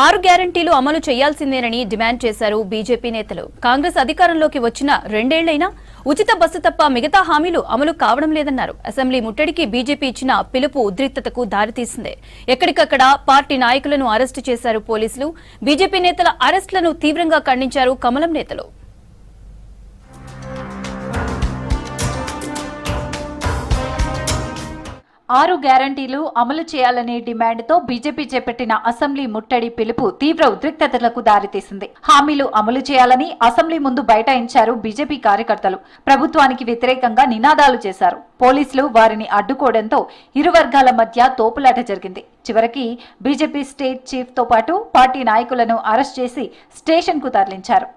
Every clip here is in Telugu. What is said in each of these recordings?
6 గ్యారంటీలు అమలు చేయాల్సిందేనని డిమాండ్ చేశారు బీజేపీ నేతలు. కాంగ్రెస్ అధికారంలోకి వచ్చిన 2 ఏళ్లైనా ఉచిత బస్సు తప్ప మిగతా హామీలు అమలు కావడం లేదన్నారు. అసెంబ్లీ ముట్టడికి బీజేపీ ఇచ్చిన పిలుపు ఉద్రిక్తతకు దారితీసింది. ఎక్కడికక్కడ పార్టీ నాయకులను అరెస్టు చేశారు పోలీసులు. బీజేపీ నేతల అరెస్టులను తీవ్రంగా ఖండించారు కమలం నేతలు. 6 గ్యారంటీలు అమలు చేయాలనే డిమాండ్తో బీజేపీ చేపట్టిన అసెంబ్లీ ముట్టడి పిలుపు తీవ్ర ఉద్రిక్తతలకు దారితీసింది. హామీలు అమలు చేయాలని అసెంబ్లీ ముందు బైఠాయించారు బీజేపీ కార్యకర్తలు. ప్రభుత్వానికి వ్యతిరేకంగా నినాదాలు చేశారు. పోలీసులు వారిని అడ్డుకోవడంతో ఇరు వర్గాల మధ్య తోపులాట జరిగింది. చివరికి బీజేపీ స్టేట్ చీఫ్ తో పాటు పార్టీ నాయకులను అరెస్ట్ చేసి స్టేషన్ కు తరలించారు.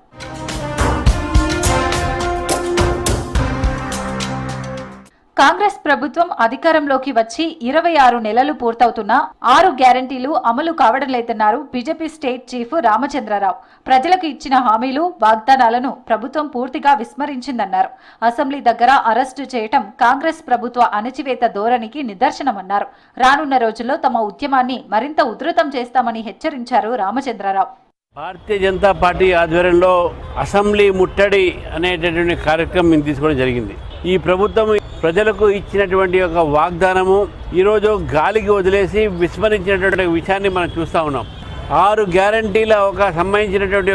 కాంగ్రెస్ ప్రభుత్వం అధికారంలోకి వచ్చి 26 నెలలు పూర్తవుతున్నా 6 గ్యారంటీలు అమలు కావడం లేదన్నారు బీజేపీ స్టేట్ చీఫ్ రామచంద్రరావు. ప్రజలకు ఇచ్చిన హామీలు, వాగ్దానాలను ప్రభుత్వం పూర్తిగా విస్మరించిందన్నారు. అసెంబ్లీ దగ్గర అరెస్టు చేయటం కాంగ్రెస్ ప్రభుత్వ అణచివేత ధోరణికి నిదర్శనమన్నారు. రానున్న రోజుల్లో తమ ఉద్యమాన్ని మరింత ఉధృతం చేస్తామని హెచ్చరించారు రామచంద్రరావు. భారతీయ జనతా పార్టీ ఆధ్వర్యంలో అసెంబ్లీ ముట్టడి అనేటటువంటి కార్యక్రమం తీసుకోవడం జరిగింది. ఈ ప్రభుత్వం ప్రజలకు ఇచ్చినటువంటి ఒక వాగ్దానము ఈరోజు గాలికి వదిలేసి విస్మరించినటువంటి విషయాన్ని మనం చూస్తూ ఉన్నాం. 6 గ్యారంటీల సంబంధించినటువంటి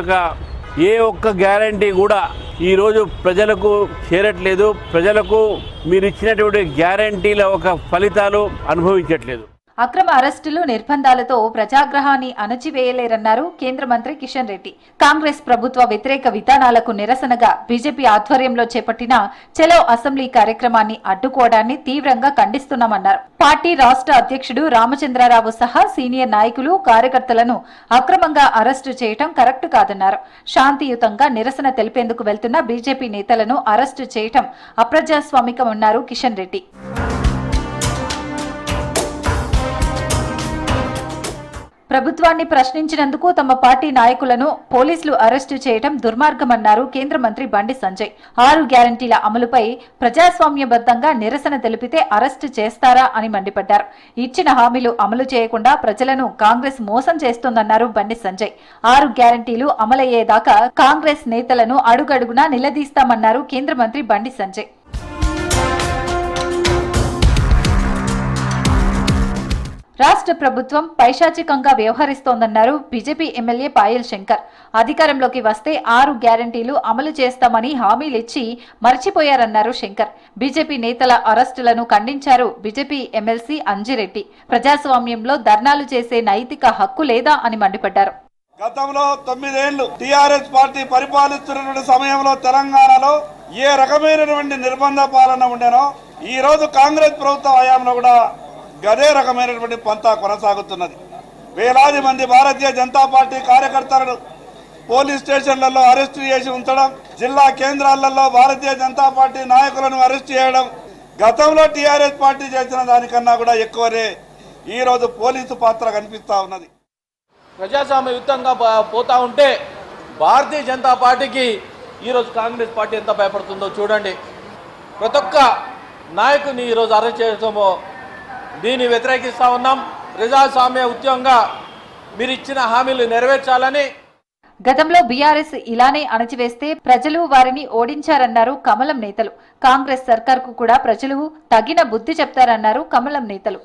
ఏ ఒక్క గ్యారంటీ కూడా ఈరోజు ప్రజలకు చేరట్లేదు. ప్రజలకు మీరు ఇచ్చినటువంటి గ్యారంటీల ఫలితాలు అనుభవించట్లేదు. అక్రమ అరెస్టులు, నిర్బంధాలతో ప్రజాగ్రహాన్ని అణచివేయలేరన్నారు కేంద్ర మంత్రి కిషన్ రెడ్డి. కాంగ్రెస్ ప్రభుత్వ వ్యతిరేక విధానాలకు నిరసనగా బీజేపీ ఆధ్వర్యంలో చేపట్టిన చలో అసెంబ్లీ కార్యక్రమాన్ని అడ్డుకోవడాన్ని తీవ్రంగా ఖండిస్తున్నామన్నారు. పార్టీ రాష్ట్ర అధ్యక్షుడు రామచంద్రరావు సహా సీనియర్ నాయకులు, కార్యకర్తలను అక్రమంగా అరెస్టు చేయడం కరెక్ట్ కాదన్నారు. శాంతియుతంగా నిరసన తెలిపేందుకు వెళ్తున్న బీజేపీ నేతలను అరెస్టు చేయడం అప్రజాస్వామికమన్నారు కిషన్ రెడ్డి. ప్రభుత్వాన్ని ప్రశ్నించినందుకు తమ పార్టీ నాయకులను పోలీసులు అరెస్టు చేయడం దుర్మార్గమన్నారు కేంద్ర మంత్రి బండి సంజయ్. 6 గ్యారంటీల అమలుపై ప్రజాస్వామ్యబద్ధంగా నిరసన తెలిపితే అరెస్టు చేస్తారా అని మండిపడ్డారు. ఇచ్చిన హామీలు అమలు చేయకుండా ప్రజలను కాంగ్రెస్ మోసం చేస్తోందన్నారు బండి సంజయ్. 6 గ్యారంటీలు అమలయ్యేదాకా కాంగ్రెస్ నేతలను అడుగడుగునా నిలదీస్తామన్నారు కేంద్ర మంత్రి బండి సంజయ్. రాష్ట్ర ప్రభుత్వం పైశాచికంగా వ్యవహరిస్తోందన్నారు బీజేపీ ఎమ్మెల్యే పాయల్ శంకర్. అధికారంలోకి వస్తే 6 గ్యారంటీలు అమలు చేస్తామని హామీలిచ్చి మర్చిపోయారన్నారు శంకర్. బీజేపీ నేతల అరెస్టులను ఖండించారు బీజేపీ ఎమ్మెల్సీ అంజిరెడ్డి. ప్రజాస్వామ్యంలో ధర్నాలు చేసే నైతిక హక్కు లేదా అని మండిపడ్డారు. గతంలో 9 ఏళ్లు టీఆర్ఎస్ పార్టీ పరిపాలిస్తున్నటువంటి సమయంలో తెలంగాణలో ఏ రకమైనటువంటి నిర్బంధ పాలన ఉండేనో ఈ రోజు కాంగ్రెస్ ప్రభుత్వ హయాంలో కూడా గదే రకమైనటువంటి పంతా కొనసాగుతున్నది. వేలాది మంది భారతీయ జనతా పార్టీ కార్యకర్తలను పోలీస్ స్టేషన్లలో అరెస్టు చేసి ఉంచడం, జిల్లా కేంద్రాలలో భారతీయ జనతా పార్టీ నాయకులను అరెస్టు చేయడం గతంలో టీఆర్ఎస్ పార్టీ చేసిన దానికన్నా కూడా ఎక్కువనే ఈరోజు పోలీసు పాత్ర కనిపిస్తూ ఉన్నది. ప్రజాస్వామ్యయుతంగా పోతా ఉంటే భారతీయ జనతా పార్టీకి ఈరోజు కాంగ్రెస్ పార్టీ ఎంత భయపడుతుందో చూడండి. ప్రతి ఒక్క నాయకుని ఈరోజు అరెస్ట్ చేయడమో దీన్ని వ్యతిరేకిస్తా ఉన్నాం. ప్రజాస్వామ్య ఉద్యమంగా మీరు ఇచ్చిన హామీలు నెరవేర్చాలని. గతంలో బీఆర్ఎస్ ఇలానే అణచివేస్తే ప్రజలు వారిని ఓడించారన్నారు కమలం నేతలు. కాంగ్రెస్ సర్కార్కు కూడా ప్రజలు తగిన బుద్ధి చెప్తారన్నారు కమలం నేతలు.